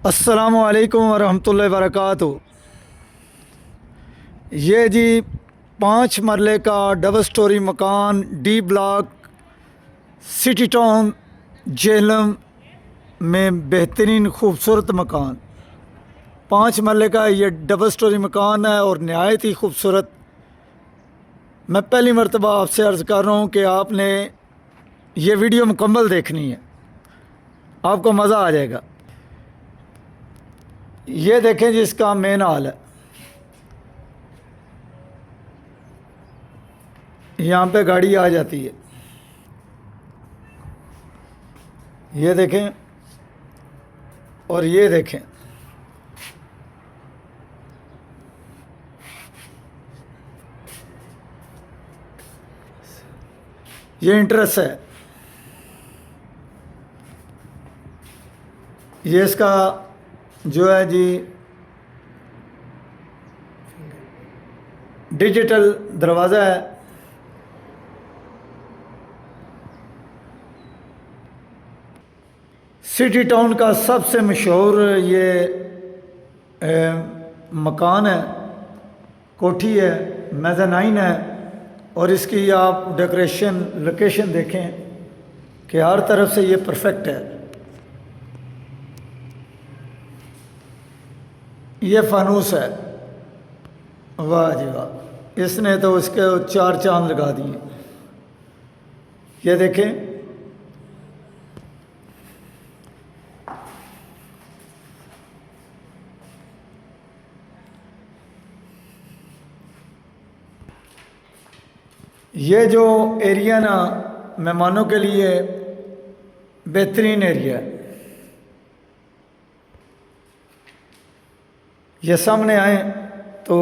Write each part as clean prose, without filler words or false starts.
अस्सलामुअलैकुम वरहमतुल्लाहि वबरकातुहू। ये जी 5 मरले का डबल स्टोरी मकान D block city town Jhelum में बेहतरीन खूबसूरत मकान। 5 मरले का ये डबल स्टोरी मकान है और नहायत ही खूबसूरत। मैं पहली मरतबा आपसे अर्ज़ कर रहा हूँ कि आपने ये वीडियो मुकम्मल देखनी है, आपको मज़ा आ जाएगा। ये देखें जी, इसका मेन हॉल है। यहाँ पे गाड़ी आ जाती है, ये देखें। और ये देखें, ये इंटरेस्ट है। ये इसका जो है जी डिजिटल दरवाज़ा है। सिटी टाउन का सबसे मशहूर ये मकान है, कोठी है, मेज़ानाइन है। और इसकी आप डेकोरेशन लोकेशन देखें कि हर तरफ से ये परफेक्ट है। ये फानूस है, वाह जी वाह, इसने तो उसके 4 चांद लगा दिए। ये देखें, ये जो एरिया ना मेहमानों के लिए बेहतरीन एरिया है। ये सामने आए तो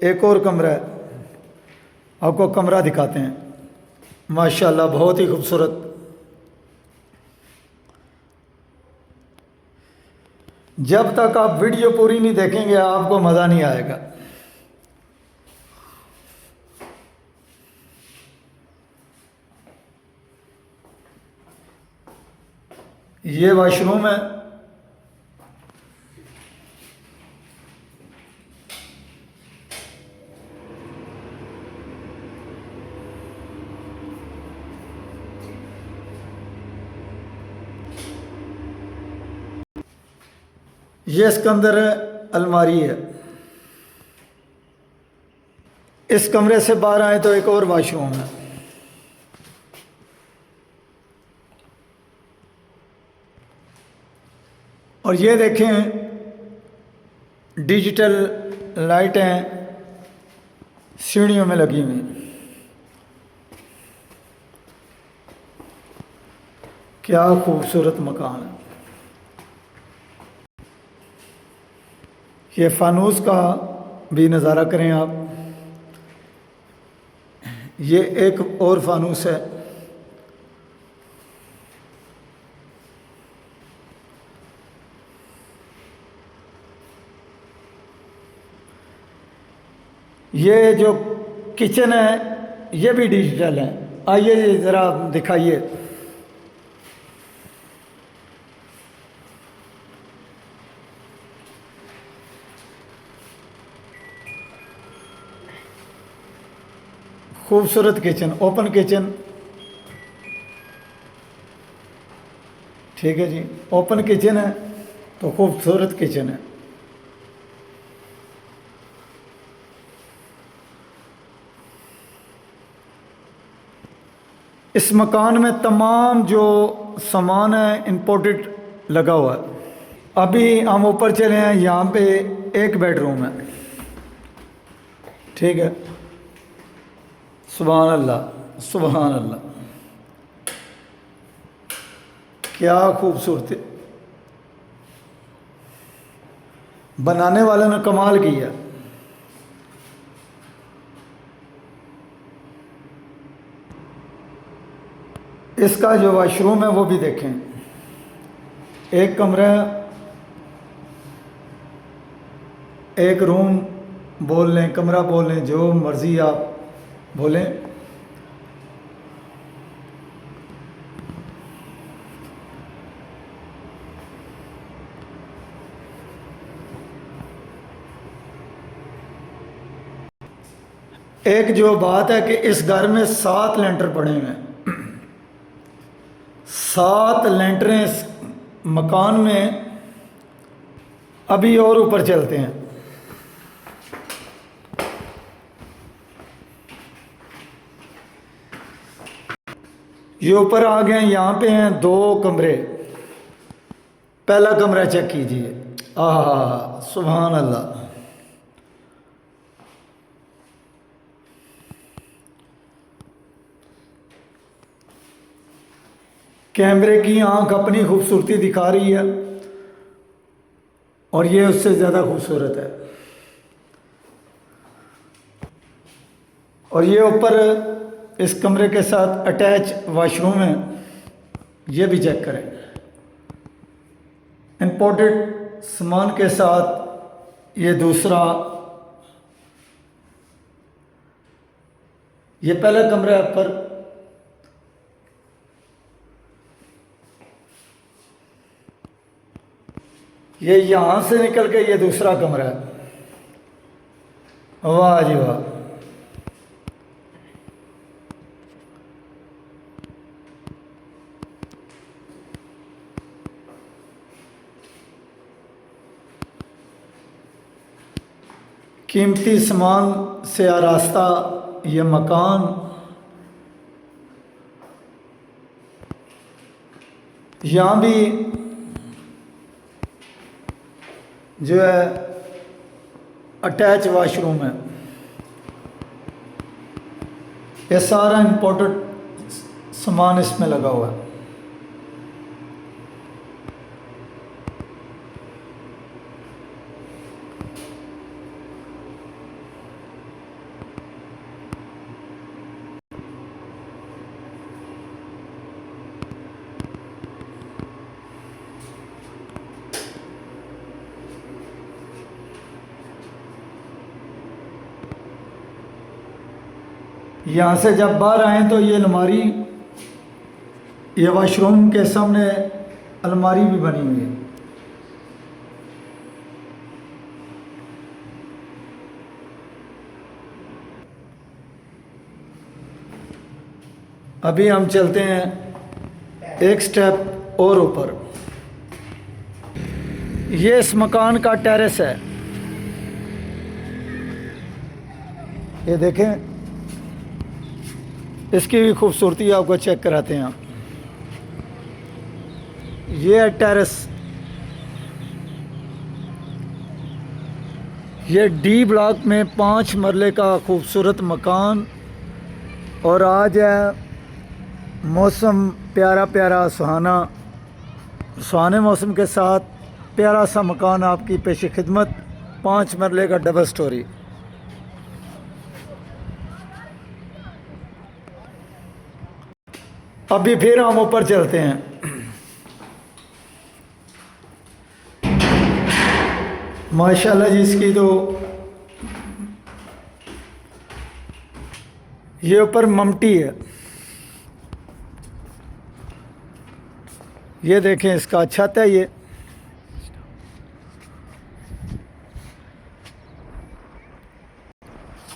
एक और कमरा है, आपको कमरा दिखाते हैं। माशाल्लाह बहुत ही खूबसूरत। जब तक आप वीडियो पूरी नहीं देखेंगे आपको मज़ा नहीं आएगा। ये वॉशरूम है। ये इसके अंदर अलमारी है। इस कमरे से बाहर आए तो एक और वॉशरूम है। और ये देखें, डिजिटल लाइटें सीढ़ियों में लगी हुई। क्या खूबसूरत मकान है। ये फानूस का भी नज़ारा करें आप। ये एक और फानूस है। ये जो किचन है ये भी डिजिटल है। आइए ज़रा दिखाइए। खूबसूरत किचन, ओपन किचन। ठीक है जी, ओपन किचन है तो खूबसूरत किचन है। इस मकान में तमाम जो सामान है इंपोर्टेड लगा हुआ है। अभी हम ऊपर चले हैं, यहाँ पे एक बेडरूम है। ठीक है, सुभान अल्लाह सुभान अल्लाह, क्या खूबसूरती। बनाने वाले ने कमाल किया। इसका जो वॉशरूम है वो भी देखें। एक कमरा, एक रूम बोल लें, कमरा बोल लें, जो मर्ज़ी आप बोलें। एक जो बात है कि इस घर में 7 लेंटर पड़े हुए हैं, 7 लेंटरें इस मकान में। अभी और ऊपर चलते हैं। ये ऊपर आ गए, यहाँ पे हैं 2 कमरे। पहला कमरा चेक कीजिए। आहा, सुभान अल्लाह। कैमरे की आंख अपनी खूबसूरती दिखा रही है और ये उससे ज़्यादा खूबसूरत है। और ये ऊपर इस कमरे के साथ अटैच वॉशरूम है, ये भी चेक करें। इंपोर्टेड सामान के साथ ये दूसरा, ये पहला कमरा है ऊपर। ये यहाँ से निकल के ये दूसरा कमरा है। वाह जी वाह। कीमती सामान से आरास्ता ये मकान। यहाँ भी जो है अटैच वॉशरूम है। ये सारा इम्पोर्टेड सामान इसमें लगा हुआ है। यहाँ से जब बाहर आए तो ये अलमारी, ये वॉशरूम के सामने अलमारी भी बनी हुई है। अभी हम चलते हैं एक स्टेप और ऊपर। ये इस मकान का टेरेस है। ये देखें, इसकी भी खूबसूरती आपको चेक कराते हैं। ये है टेरेस। ये डी ब्लॉक में 5 मरले का खूबसूरत मकान। और आज है मौसम प्यारा प्यारा सुहाना। सुहाने मौसम के साथ प्यारा सा मकान आपकी पेश खिदमत। 5 मरले का डबल स्टोरी। अभी फिर हम ऊपर चलते हैं। माशाल्लाह जी, इसकी तो ये ऊपर ममटी है। ये देखें, इसका छत है। ये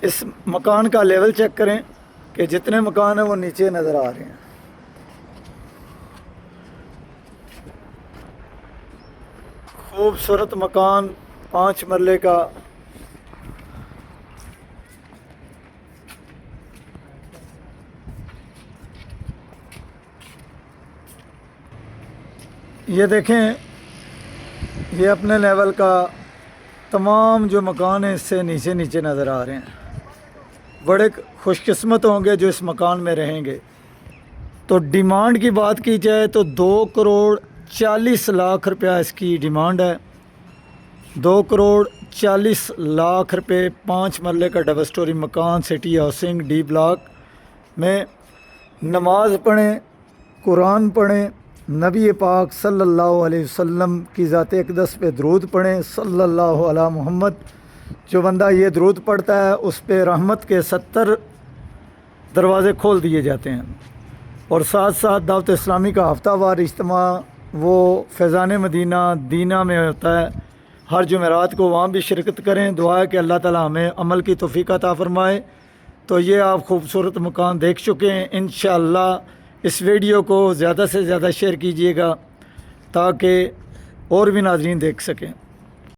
इस मकान का लेवल चेक करें कि जितने मकान हैं वो नीचे नज़र आ रहे हैं। खूबसूरत मकान 5 मरले का। ये देखें, ये अपने लेवल का तमाम जो मकान है इससे नीचे नीचे नज़र आ रहे हैं। बड़े खुशकिस्मत होंगे जो इस मकान में रहेंगे। तो डिमांड की बात की जाए तो 2,40,00,000 रुपया इसकी डिमांड है। 2,40,00,000 रुपये 5 मरले का डबल स्टोरी मकान, सिटी हाउसिंग, डी ब्लॉक में। नमाज पढ़ें, कुरान पढ़ें, नबी पाक सल्लल्लाहु अलैहि वसल्लम की ज़ात अक़दस पे दरूद पढ़ें, सल्लल्लाहु अला मुहम्मद। जो बंदा ये दरूद पढ़ता है उस पे रहमत के 70 दरवाज़े खोल दिए जाते हैं। और साथ साथ दावत इस्लामी का हफ्तावार इज्तिमा वो फैज़ान मदीना दीना में होता है। हर जुमेरात को वहाँ भी शिरकत करें। दुआ है कि अल्लाह ताला हमें अमल की तौफ़ीक़ अता फ़रमाए। तो ये आप खूबसूरत मकान देख चुके हैं। इंशाअल्लाह इस वीडियो को ज़्यादा से ज़्यादा शेयर कीजिएगा ताकि और भी नाज़रीन देख सकें।